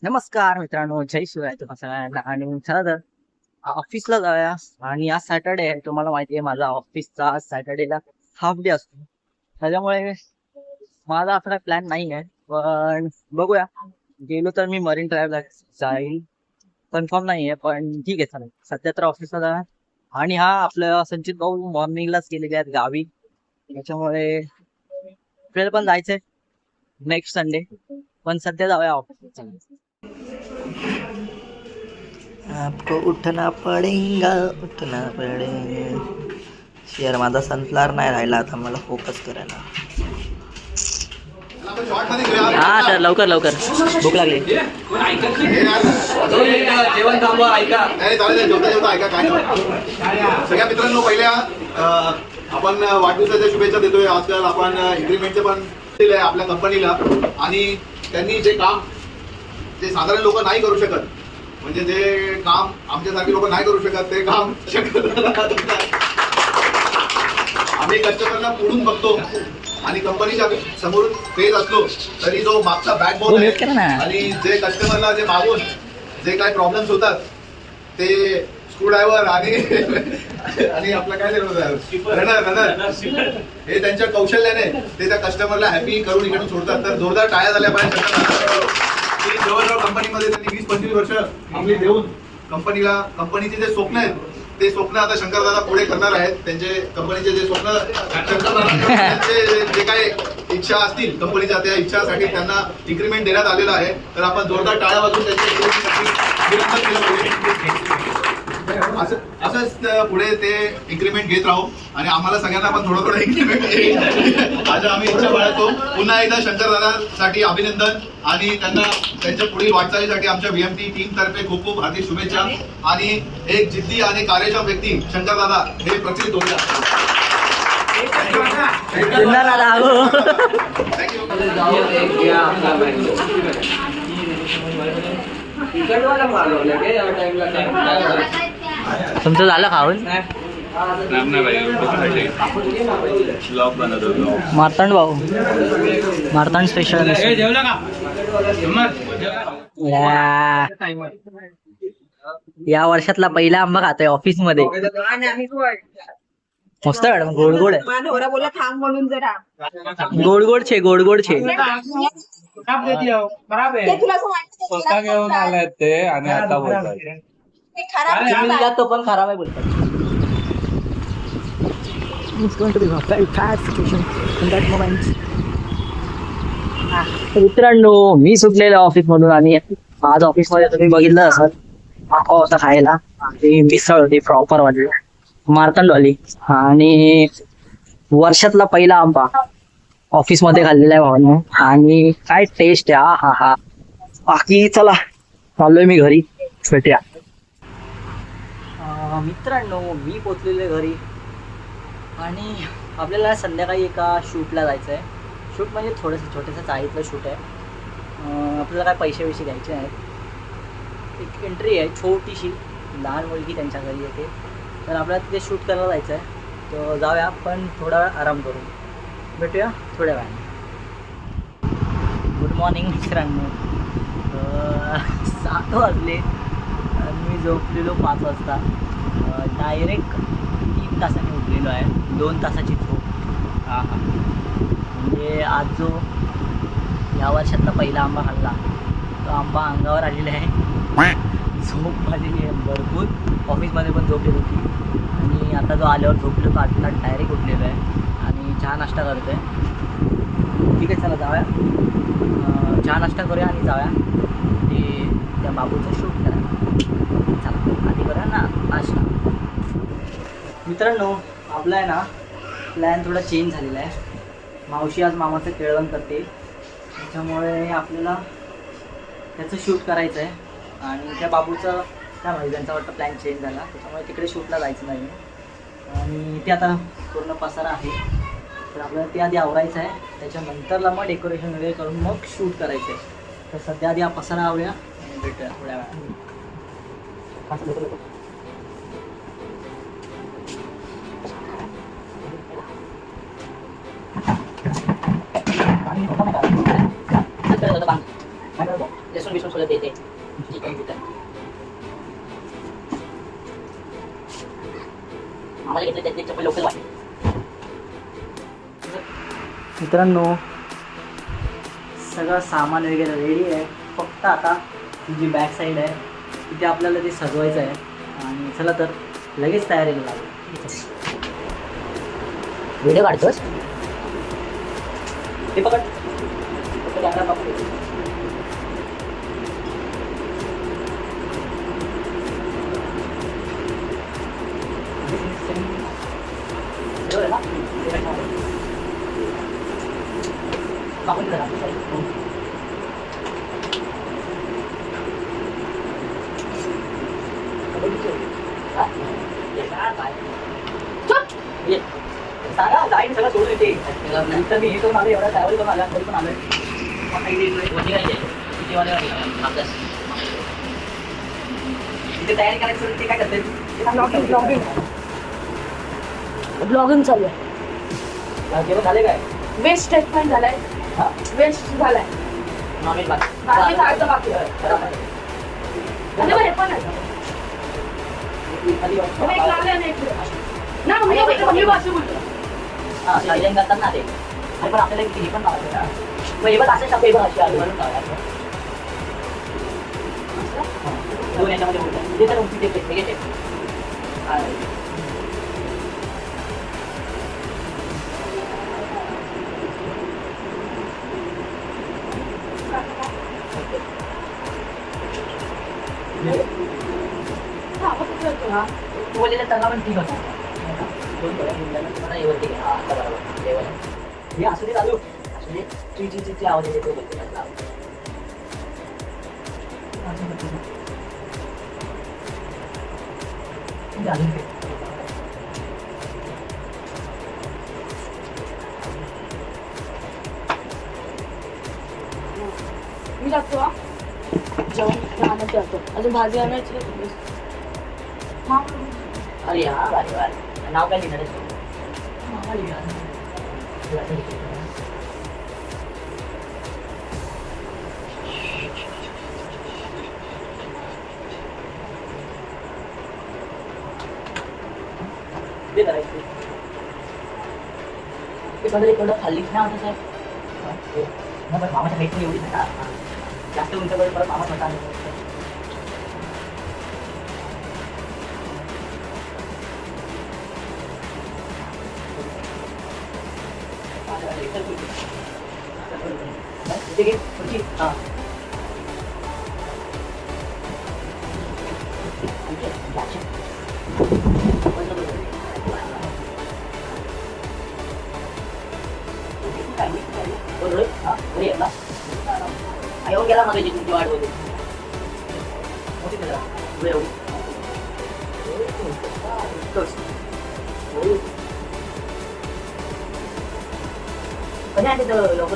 नमस्कार मित्रांनो, जय शिवाय तुम्हा सगळ्यांना. आणि चला तर ऑफिसला जाऊया. आणि आज सॅटर्डे आहे, तुम्हाला माहिती आहे माझा ऑफिसचा आज सॅटर्डेला हाफ डे असतो. त्याच्यामुळे माझा असा काही प्लॅन नाही आहे, पण बघूया. गेलो तर मी मरीन ड्राईव्हला जाईल, कन्फर्म नाही आहे, पण ठीक आहे चालेल. सध्या तर ऑफिसला जाऊया. आणि हा आपलं संचित भाऊ मॉर्निंगलाच गेलेले आहेत गावी, त्याच्यामुळे आपल्याला पण जायचंय नेक्स्ट संडे. पण सध्या जाऊया ऑफिसला. आपको उठना पडेगा, उठना पडेगा. शेअर माझा सनफ्लावर नाही राहिला, आता मला फोकस करायला. हा सर, लवकर लवकर, भूक लागली. जेवण थांबवा, ऐका. नाही चालेल, जेवता जेवता ऐका. काय सगळ्या मित्रांनो, पहिल्या आपण वाढदिवसाच्या शुभेच्छा देतोय. आजकाल आपण इन्क्रीमेंटचे पण दिलंय आपल्या कंपनीला, आणि त्यांनी जे काम जे साधारण लोक नाही करू शकत, म्हणजे जे काम आमच्यासारखे लोक नाही करू शकत, ते काम आम्ही कस्टमरला पुढून बघतो. आणि कंपनीच्या समोरून फेज असलो तरी जो मागचा बॅकबोन आहे, आणि जे कस्टमरला जे मागून जे काय प्रॉब्लेम्स होतात ते स्क्रूड्रायव्हर आणि आपलं काय रनर हे त्यांच्या कौशल्याने ते त्या कस्टमरला हॅपी करून इकडून सोडतात. तर जोरदार टाळ्या झाल्या पाहिजे. जवळजवळ कंपनीमध्ये त्यांनी 20-25 वर्ष आपली देऊन कंपनीचे जे स्वप्न आहेत, ते स्वप्न आता शंकरदादा पुढे करणार आहेत. त्यांचे कंपनीचे जे स्वप्न जे काही इच्छा असतील कंपनीच्या, त्या इच्छासाठी त्यांना इन्क्रीमेंट देण्यात आलेला आहे. तर आपण जोरदार टाळ्या वाजवून असंच पुढे ते इन्क्रीमेंट घेत राहू, आणि आम्हाला सगळ्यांना पण थोडं थोडं इन्क्रीमेंट आज आम्ही इच्छा बाळगतो. पुन्हा एकदा शंकरदादासाठी अभिनंदन, आणि त्यांना त्यांच्या पुढील वाटचालीसाठी आमच्या VMT टीम तर्फे खूप खूप हार्दिक शुभेच्छा. आणि एक जिद्दी आणि कार्यक्षम व्यक्ती शंकरदादा हे प्रचलित होत्या. तुमचं झालं खाऊन? मारतांड भाऊ, मारतांड स्पेशल. या वर्षातला पहिला आंबा खातोय ऑफिस मध्ये. मस्त मॅडम, गोड गोड आहे. बोला थांब म्हणून जरा गोड गोड छे, गोड गोड छे. ते तुला असं वाटतं घेऊन आलाय ते, आणि आता बोलतात ते खराब तो पण खराब आहे बोलतात. मित्रांनो, मी सुटलेलो ऑफिस मधून, आणि आज ऑफिस मध्ये तुम्ही बघितलं असं होता खायला. मिसळ होती प्रॉपर वाटली, मारतांड वाली. आणि वर्षातला पहिला आंबा ऑफिस मध्ये खाल्लेला आहे भावाने, आणि काय टेस्ट आहे. हा हा. बाकी चला, चाललोय मी घरी, भेटूया. मित्रांनो, मी पोचलेले घरी, आणि आपल्याला संध्याकाळी एका शूटला जायचं आहे. शूट म्हणजे थोडंसं छोटंसं चाळीतलं शूट आहे. आपल्याला काय पैसे वैसे द्यायचे नाहीत. एक एंट्री आहे छोटीशी, लहान मुलगी त्यांच्या घरी येते, तर आपल्याला तिथे शूट करायला जायचं आहे. तर जाऊया, पण थोडा वेळ आराम करू. भेटूया थोड्या वेळाने. गुड मॉर्निंग मित्रांनो. 7 वाजले आणि मी झोपलेलो 5 वाजता. डायरेक्ट 3 तासांनी उठलेलो आहे. 2 तासाची झोप. हा हा. म्हणजे आज जो या वर्षातला पहिला आंबा खाल्ला, तो आंबा अंगावर आलेला आहे. झोप झालेली आहे भरपूर. ऑफिसमध्ये पण झोप येत होती, आणि आता जो आल्यावर झोपलो तो आतला डायरेक्ट उठलेलो आहे, आणि चहा नाश्ता करतो आहे. ठीक आहे, चला जाऊया. चहा नाश्ता करूया आणि जाऊया ते त्या बाबूचं शूट करायला. चला आधी करूया ना नाश्ता. मित्रांनो, आपला आहे ना प्लॅन थोडा चेंज झालेला आहे. मावशी आज मामाचं केळवण करते, त्याच्यामुळे आपल्याला त्याचं शूट करायचं आहे. आणि त्या बाबूचं काय माहिती, त्यांचा वाटतं प्लॅन चेंज झाला, त्याच्यामुळे तिकडे शूटला जायचं नाही. आणि ते आता पूर्ण पसारा आहे, तर आपल्याला ते आधी आवरायचं आहे. त्याच्यानंतरला मग डेकोरेशन वगैरे करून मग शूट करायचं आहे. तर सध्या आधी हा पसारा आवरूया आणि भेटूया थोड्या वेळा. बिस्कुट सगळं देते चिकन बिकन आम्हाला घेतलं त्यातले चप्पल लोकल वाटते. मित्रांनो सगळं सामान वगैरे रेडी आहे. फक्त आता जी बॅक साईड आहे तिथे आपल्याला ते सजवायचं आहे. आणि चला तर लगेच तयारीला लागू. व्हिडिओ काढतोस ते पकड कॅमेरा पकड. आपण करा सगळं सोडून येते नंतर मी हे करून आलो एवढा ट्रॅव्हल करून आला घरी पण आलोय तिथे तयारी करायचं ते काय करते ब्लॉगिंग चालू आहे. जेवण झाले काय वेस्ट स्टेटमेंट झालाय. वेस्ट झालाय. नॉनव्हेज बाकी खायचं बाकी आहे. आणि बरं, हे पण आहे. हे एक लागलं आणि एक ना मी भाषा बोलतो. डिझाईन करतात ना ते आणि पण आपल्याला किती हे पण लावायचं मग हे पण असं टप्पे पण अशी आली म्हणून लावायचं. दोन याच्यामध्ये बोलतो ते तर उंची ते घेते. तू बोललेलं त्यांना पण ठीक होता. हे असू दे चालू असू दे ची आवाज येते. मी जातो जेवण आणायचं जातो. अजून भाजी आणायची. अरे हा भारी भारी नाव काय लिहिणार आहे ते करायचं ते पहिले थोडं खाल्ली ना आता साहेब मग मामाच्या भेटून एवढी ना जास्त उंचापर्यंत परत मामा स्वतः हाँ येऊन गेला मग तुमची वाट होती मोठी पण आहे तिथं लोक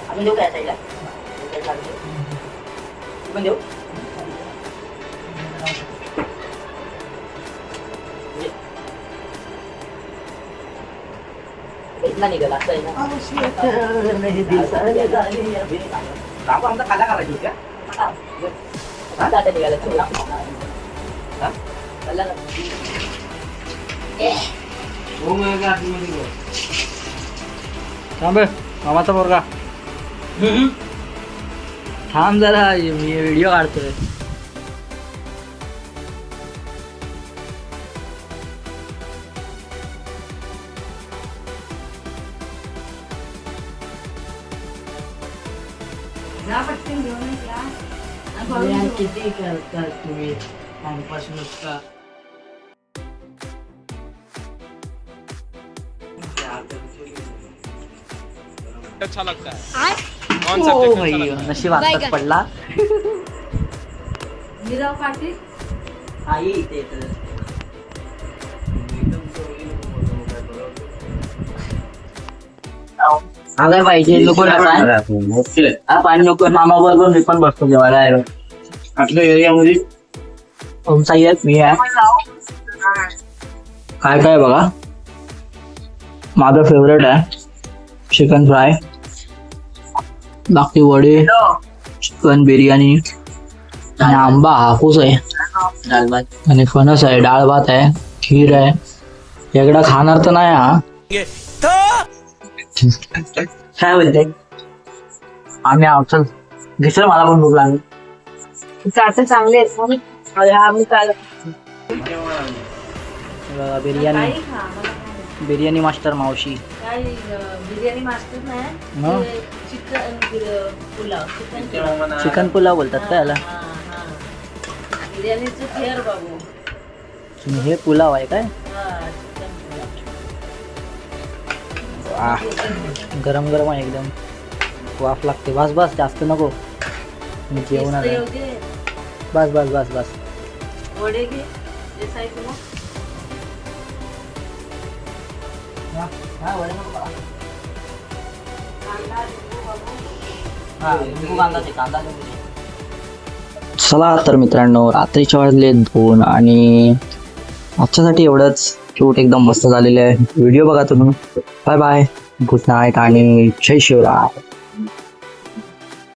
अजून देऊ काय साईडला पण देऊ इतना निघाला असं आहे ना आमचा खाला करायची का आता निघाला थांब मामाचा पोरगा थांब जरा मी व्हिडिओ काढतोय. किती करतात तुम्ही टाइमपास नुसता अच्छा लगता है कौन सा ओ भाई नशीब आताच पडला. नीरव पाटील आई ते अगं पाहिजे नको पाणी नको मामा बरोबर मी पण बसतो जेवायला आपल्या एरियामध्ये तुमचा येत मी आहे काय काय बघा माझं फेवरेट आहे चिकन फ्राय, बाकी वडे, चिकन बिर्याणी आणि आंबा हापूस आहे दाल भात. आणि फणस आहे, डाळ भात आहे, खीर आहे. वेगळा खाणार तर नाही हा. काय बोलते आम्ही चल घेतलं, मला पण भूक लागली. चाटे चांगले आहेत मग. आम्ही काल बिर्याणी बिर्याणी मास्टर मावशी. बिर्याणी मास्टर नाही मग? चिकन पुलाव चिकन पुलाव बोलतात काय याला? बिर्याणीचं थेअर बाबू. आणि हे पुलाव आहे काय? आह, गरम गरम आहे एकदम, वाफ लागते. बस बस जास्त नको, मी जेवण आहे. बस बस बस बस. वडे घे जे साहित्य मग. चला तर मित्रांनो, रात्रीच्या वाजले 2 आणि आजच्यासाठी एवढंच. शूट एकदम मस्त झालेलं आहे. व्हिडिओ बघा तुम्ही. बाय बाय, गुड नाईट आणि जय शिवराय.